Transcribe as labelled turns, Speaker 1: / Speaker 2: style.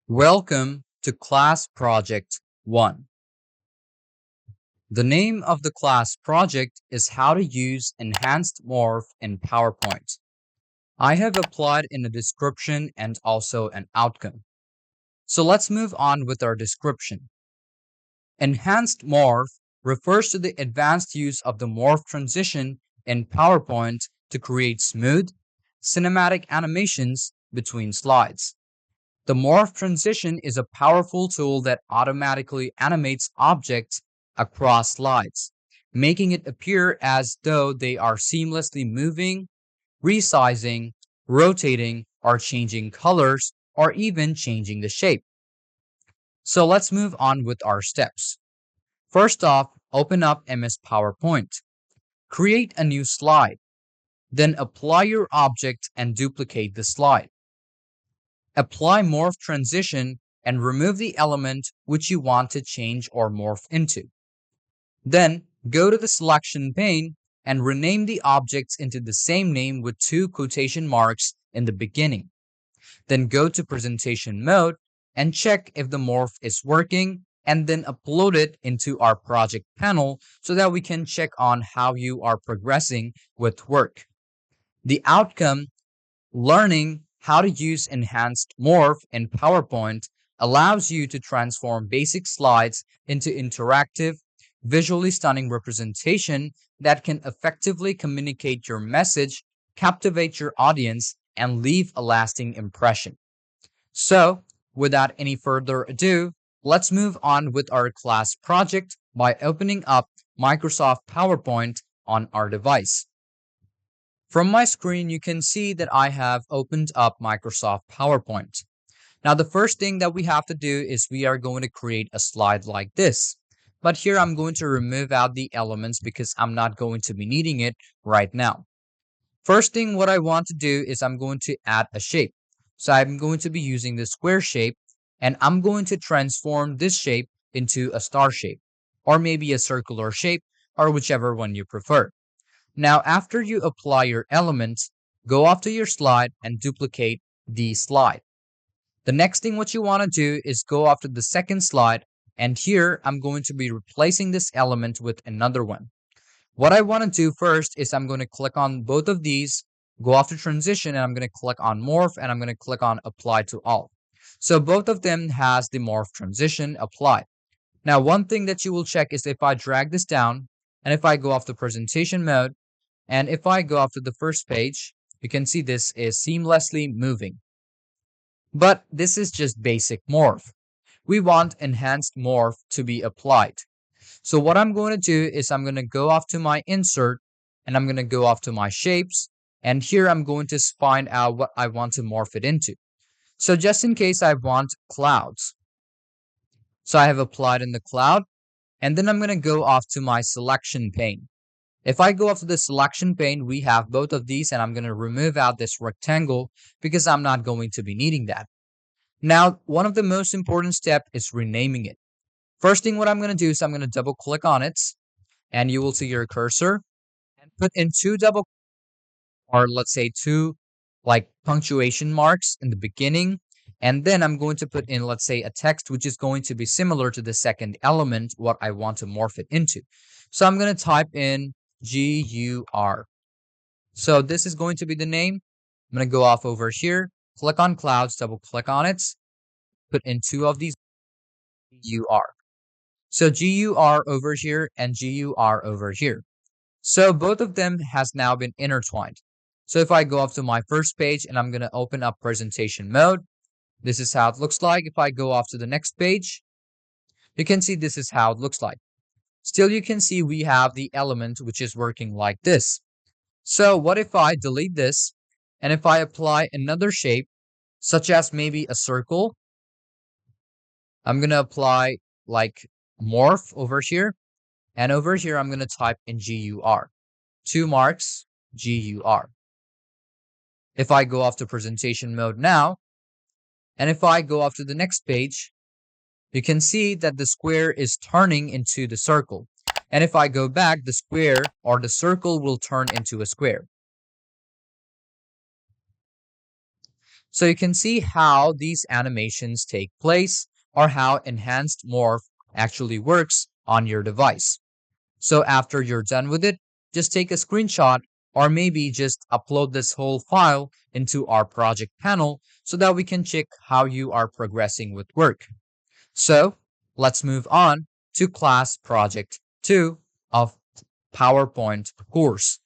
Speaker 1: Welcome to Class Project 1. The name of the class project is How to Use Enhanced Morph in PowerPoint. I have applied in a description and also an outcome. So let's move on with our description. Enhanced Morph refers to the advanced use of the morph transition in PowerPoint to create smooth, cinematic animations between slides. The morph transition is a powerful tool that automatically animates objects across slides, making it appear as though they are seamlessly moving, resizing, rotating, or changing colors, or even changing the shape. So let's move on with our steps. First off, open up MS PowerPoint. Create a new slide. Then apply your object and duplicate the slide. Apply morph transition and remove the element which you want to change or morph into. Then go to the selection pane and rename the objects into the same name with 2 quotation marks in the beginning. Then go to presentation mode and check if the morph is working and then upload it into our project panel so that we can check on how you are progressing with work. The outcome, learning how to use enhanced morph in PowerPoint, allows you to transform basic slides into interactive, visually stunning representation that can effectively communicate your message, captivate your audience, and leave a lasting impression. So, without any further ado, let's move on with our class project by opening up Microsoft PowerPoint on our device. From my screen, you can see that I have opened up Microsoft PowerPoint. Now, the first thing that we have to do is we are going to create a slide like this. But here I'm going to remove out the elements because I'm not going to be needing it right now. First thing what I want to do is I'm going to add a shape. So I'm going to be using the square shape and I'm going to transform this shape into a star shape or maybe a circular shape or whichever one you prefer. Now, after you apply your elements, go off to your slide and duplicate the slide. The next thing what you want to do is go off to the second slide, and here I'm going to be replacing this element with another one. What I want to do first is I'm going to click on both of these, go off to transition, and I'm going to click on morph, and I'm going to click on apply to all. So both of them has the morph transition applied. Now, one thing that you will check is if I drag this down, and if I go off the presentation mode, and if I go off to the first page, you can see this is seamlessly moving. But this is just basic morph. We want enhanced morph to be applied. So what I'm going to do is I'm going to go off to my insert and I'm going to go off to my shapes. And here I'm going to find out what I want to morph it into. So just in case I want clouds. So I have applied in the cloud and then I'm going to go off to my selection pane. If I go up to the selection pane, we have both of these and I'm going to remove out this rectangle because I'm not going to be needing that. Now, one of the most important steps is renaming it. First thing what I'm going to do is I'm going to double click on it and you will see your cursor and put in 2 double or let's say 2 like punctuation marks in the beginning. And then I'm going to put in, let's say, a text which is going to be similar to the second element, what I want to morph it into. So I'm going to type in GUR. So this is going to be the name. I'm going to go off over here, click on clouds, double click on it, put in 2 of these GUR. So GUR over here and GUR over here. So both of them has now been intertwined. So if I go off to my first page and I'm going to open up presentation mode, this is how it looks like. If I go off to the next page, you can see this is how it looks like. Still, you can see we have the element which is working like this. So what if I delete this and if I apply another shape, such as maybe a circle, I'm going to apply like morph over here. And over here, I'm going to type in GUR. 2 marks, GUR. If I go off to presentation mode now, and if I go off to the next page, you can see that the square is turning into the circle. And if I go back, the square or the circle will turn into a square. So you can see how these animations take place or how enhanced morph actually works on your device. So after you're done with it, just take a screenshot or maybe just upload this whole file into our project panel so that we can check how you are progressing with work. So let's move on to class project 2 of PowerPoint course.